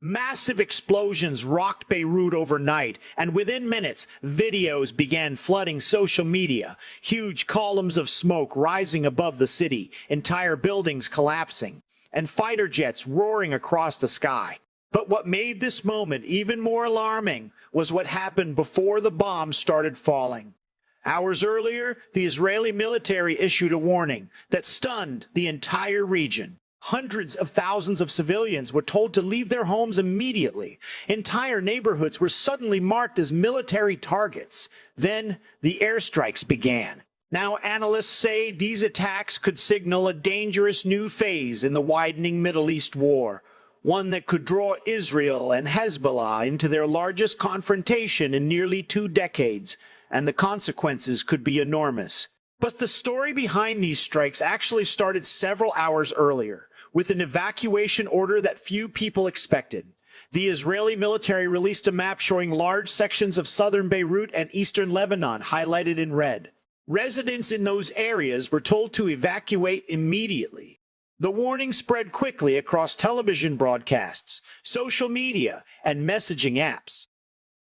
Massive explosions rocked Beirut overnight, and within minutes, videos began flooding social media. Huge columns of smoke rising above the city, entire buildings collapsing, and fighter jets roaring across the sky. But what made this moment even more alarming was what happened before the bombs started falling. Hours earlier, the Israeli military issued a warning that stunned the entire region. Hundreds of thousands of civilians were told to leave their homes immediately. Entire neighborhoods were suddenly marked as military targets. Then the airstrikes began. Now analysts say these attacks could signal a dangerous new phase in the widening Middle East war, one that could draw Israel and Hezbollah into their largest confrontation in nearly 2 decades, and the consequences could be enormous. But the story behind these strikes actually started several hours earlier, with an evacuation order that few people expected. The Israeli military released a map showing large sections of southern Beirut and eastern Lebanon highlighted in red. Residents in those areas were told to evacuate immediately. The warning spread quickly across television broadcasts, social media, and messaging apps.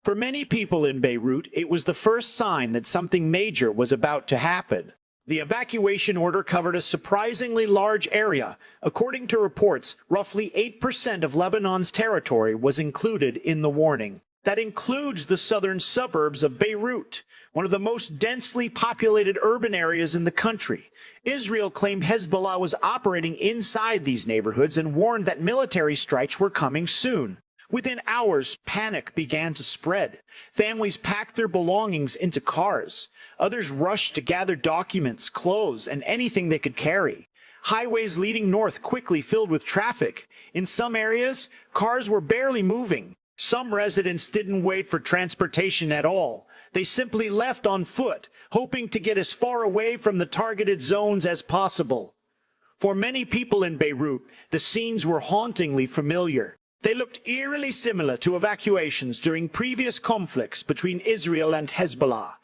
For many people in Beirut, it was the first sign that something major was about to happen. The evacuation order covered a surprisingly large area. According to reports, roughly 8% of Lebanon's territory was included in the warning. That includes the southern suburbs of Beirut, one of the most densely populated urban areas in the country. Israel claimed Hezbollah was operating inside these neighborhoods and warned that military strikes were coming soon. Within hours, panic began to spread. Families packed their belongings into cars. Others rushed to gather documents, clothes, and anything they could carry. Highways leading north quickly filled with traffic. In some areas, cars were barely moving. Some residents didn't wait for transportation at all. They simply left on foot, hoping to get as far away from the targeted zones as possible. For many people in Beirut, the scenes were hauntingly familiar. They looked eerily similar to evacuations during previous conflicts between Israel and Hezbollah.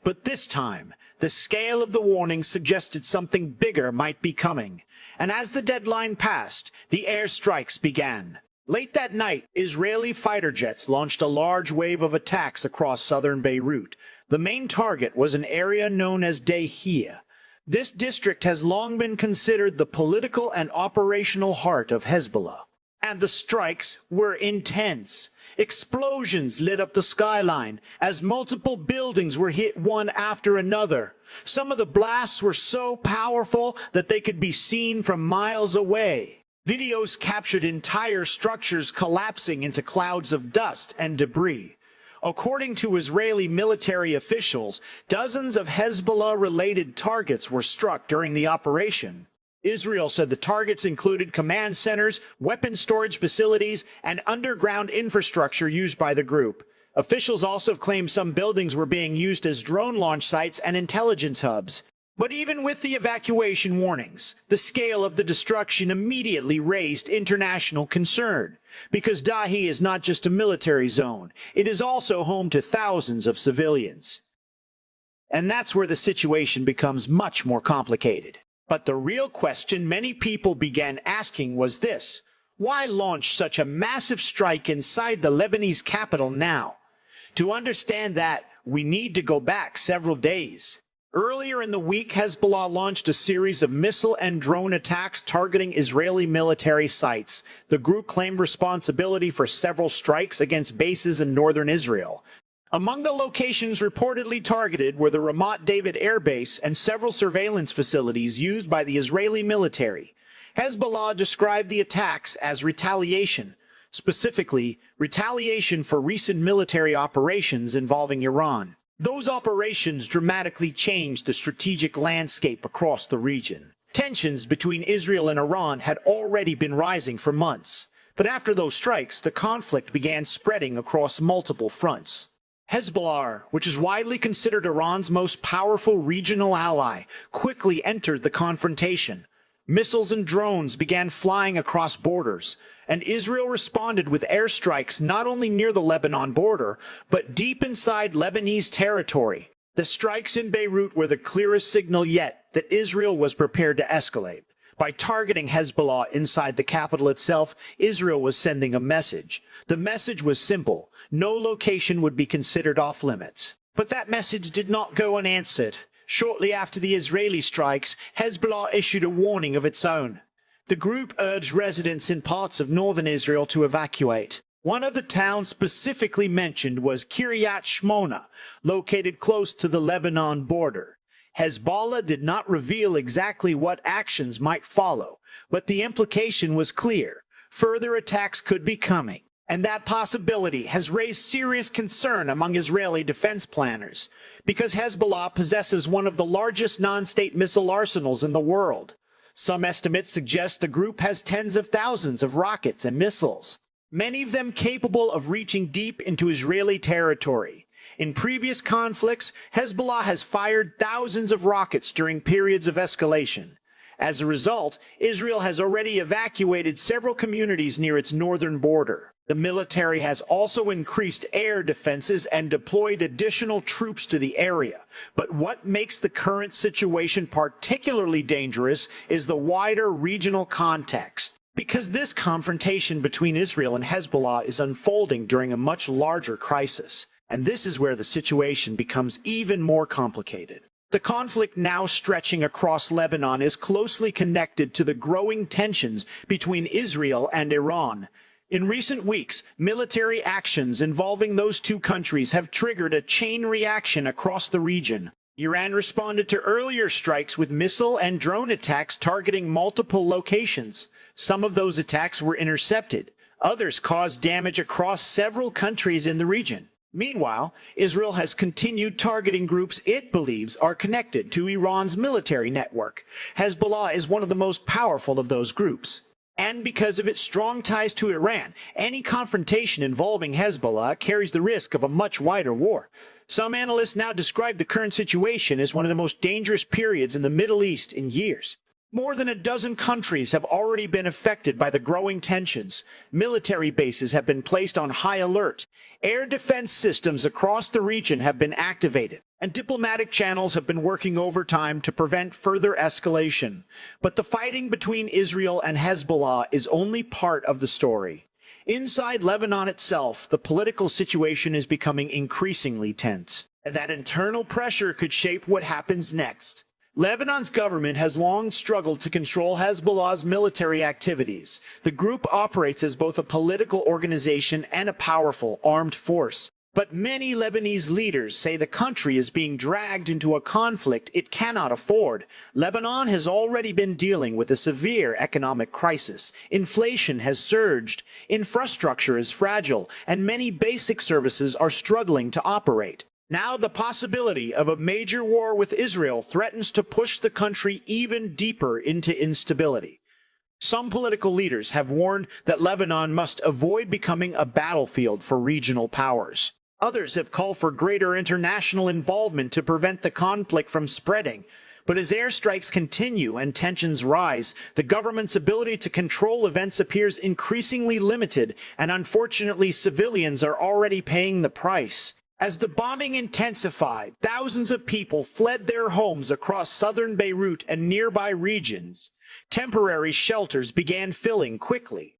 But this time, the scale of the warning suggested something bigger might be coming. And as the deadline passed, the airstrikes began. Late that night, Israeli fighter jets launched a large wave of attacks across southern Beirut. The main target was an area known as Dahia. This district has long been considered the political and operational heart of Hezbollah. And the strikes were intense. Explosions lit up the skyline as multiple buildings were hit one after another. Some of the blasts were so powerful that they could be seen from miles away. Videos captured entire structures collapsing into clouds of dust and debris. According to Israeli military officials, dozens of Hezbollah-related targets were struck during the operation. Israel said the targets included command centers, weapons storage facilities, and underground infrastructure used by the group. Officials also claimed some buildings were being used as drone launch sites and intelligence hubs. But even with the evacuation warnings, the scale of the destruction immediately raised international concern. Because Dahi is not just a military zone, it is also home to thousands of civilians. And that's where the situation becomes much more complicated. But the real question many people began asking was this: why launch such a massive strike inside the Lebanese capital now? To understand that, we need to go back several days. Earlier in the week, Hezbollah launched a series of missile and drone attacks targeting Israeli military sites. The group claimed responsibility for several strikes against bases in northern Israel. Among the locations reportedly targeted were the Ramat David Air Base and several surveillance facilities used by the Israeli military. Hezbollah described the attacks as retaliation, specifically retaliation for recent military operations involving Iran. Those operations dramatically changed the strategic landscape across the region. Tensions between Israel and Iran had already been rising for months, but after those strikes, the conflict began spreading across multiple fronts. Hezbollah, which is widely considered Iran's most powerful regional ally, quickly entered the confrontation. Missiles and drones began flying across borders, and Israel responded with airstrikes not only near the Lebanon border, but deep inside Lebanese territory. The strikes in Beirut were the clearest signal yet that Israel was prepared to escalate. By targeting Hezbollah inside the capital itself, Israel was sending a message. The message was simple: no location would be considered off-limits. But that message did not go unanswered. Shortly after the Israeli strikes, Hezbollah issued a warning of its own. The group urged residents in parts of northern Israel to evacuate. One of the towns specifically mentioned was Kiryat Shmona, located close to the Lebanon border. Hezbollah did not reveal exactly what actions might follow, but the implication was clear: further attacks could be coming. And that possibility has raised serious concern among Israeli defense planners, because Hezbollah possesses one of the largest non-state missile arsenals in the world. Some estimates suggest the group has tens of thousands of rockets and missiles, many of them capable of reaching deep into Israeli territory. In previous conflicts, Hezbollah has fired thousands of rockets during periods of escalation. As a result, Israel has already evacuated several communities near its northern border. The military has also increased air defenses and deployed additional troops to the area. But what makes the current situation particularly dangerous is the wider regional context. Because this confrontation between Israel and Hezbollah is unfolding during a much larger crisis. And this is where the situation becomes even more complicated. The conflict now stretching across Lebanon is closely connected to the growing tensions between Israel and Iran. In recent weeks, military actions involving those two countries have triggered a chain reaction across the region. Iran responded to earlier strikes with missile and drone attacks targeting multiple locations. Some of those attacks were intercepted. Others caused damage across several countries in the region. Meanwhile, Israel has continued targeting groups it believes are connected to Iran's military network. Hezbollah is one of the most powerful of those groups. And because of its strong ties to Iran, any confrontation involving Hezbollah carries the risk of a much wider war. Some analysts now describe the current situation as one of the most dangerous periods in the Middle East in years. More than a dozen countries have already been affected by the growing tensions. Military bases have been placed on high alert. Air defense systems across the region have been activated, and diplomatic channels have been working overtime to prevent further escalation. But the fighting between Israel and Hezbollah is only part of the story. Inside Lebanon itself, the political situation is becoming increasingly tense, and that internal pressure could shape what happens next. Lebanon's government has long struggled to control Hezbollah's military activities. The group operates as both a political organization and a powerful armed force. But many Lebanese leaders say the country is being dragged into a conflict it cannot afford. Lebanon has already been dealing with a severe economic crisis. Inflation has surged, infrastructure is fragile, and many basic services are struggling to operate. Now the possibility of a major war with Israel threatens to push the country even deeper into instability. Some political leaders have warned that Lebanon must avoid becoming a battlefield for regional powers. Others have called for greater international involvement to prevent the conflict from spreading. But as airstrikes continue and tensions rise, the government's ability to control events appears increasingly limited, and unfortunately civilians are already paying the price. As the bombing intensified, thousands of people fled their homes across southern Beirut and nearby regions. Temporary shelters began filling quickly.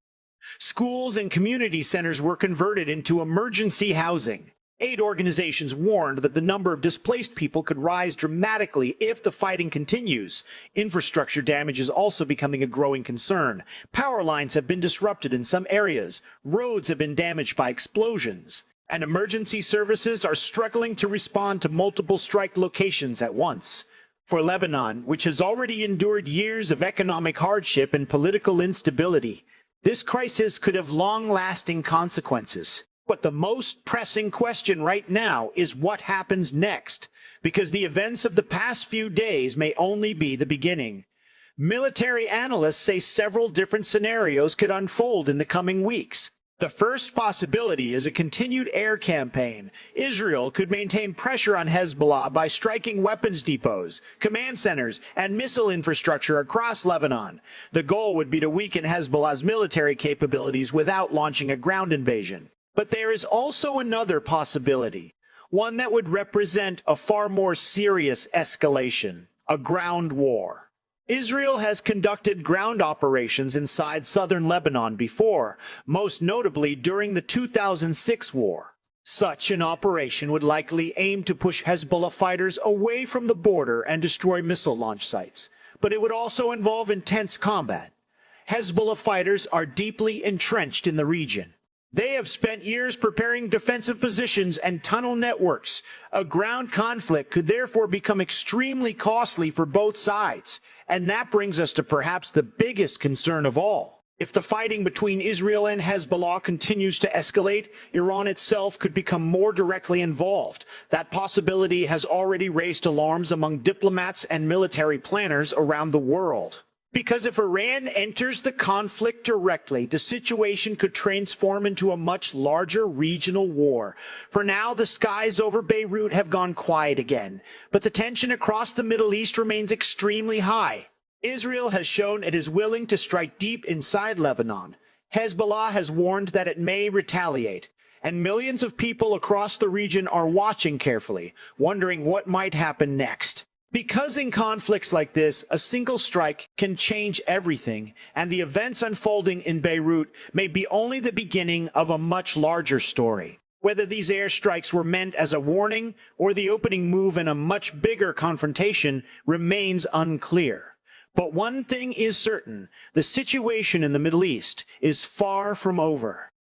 Schools and community centers were converted into emergency housing. Aid organizations warned that the number of displaced people could rise dramatically if the fighting continues. Infrastructure damage is also becoming a growing concern. Power lines have been disrupted in some areas. Roads have been damaged by explosions. And emergency services are struggling to respond to multiple strike locations at once. For Lebanon, which has already endured years of economic hardship and political instability, this crisis could have long-lasting consequences. But the most pressing question right now is what happens next, because the events of the past few days may only be the beginning. Military analysts say several different scenarios could unfold in the coming weeks. The first possibility is a continued air campaign. Israel could maintain pressure on Hezbollah by striking weapons depots, command centers, and missile infrastructure across Lebanon. The goal would be to weaken Hezbollah's military capabilities without launching a ground invasion. But there is also another possibility, one that would represent a far more serious escalation, a ground war. Israel has conducted ground operations inside southern Lebanon before, most notably during the 2006 war. Such an operation would likely aim to push Hezbollah fighters away from the border and destroy missile launch sites, but it would also involve intense combat. Hezbollah fighters are deeply entrenched in the region. They have spent years preparing defensive positions and tunnel networks. A ground conflict could therefore become extremely costly for both sides. And that brings us to perhaps the biggest concern of all. If the fighting between Israel and Hezbollah continues to escalate, Iran itself could become more directly involved. That possibility has already raised alarms among diplomats and military planners around the world. Because if Iran enters the conflict directly, the situation could transform into a much larger regional war. For now, the skies over Beirut have gone quiet again, but the tension across the Middle East remains extremely high. Israel has shown it is willing to strike deep inside Lebanon. Hezbollah has warned that it may retaliate, and millions of people across the region are watching carefully, wondering what might happen next. Because in conflicts like this, a single strike can change everything, and the events unfolding in Beirut may be only the beginning of a much larger story. Whether these airstrikes were meant as a warning or the opening move in a much bigger confrontation remains unclear. But one thing is certain, the situation in the Middle East is far from over.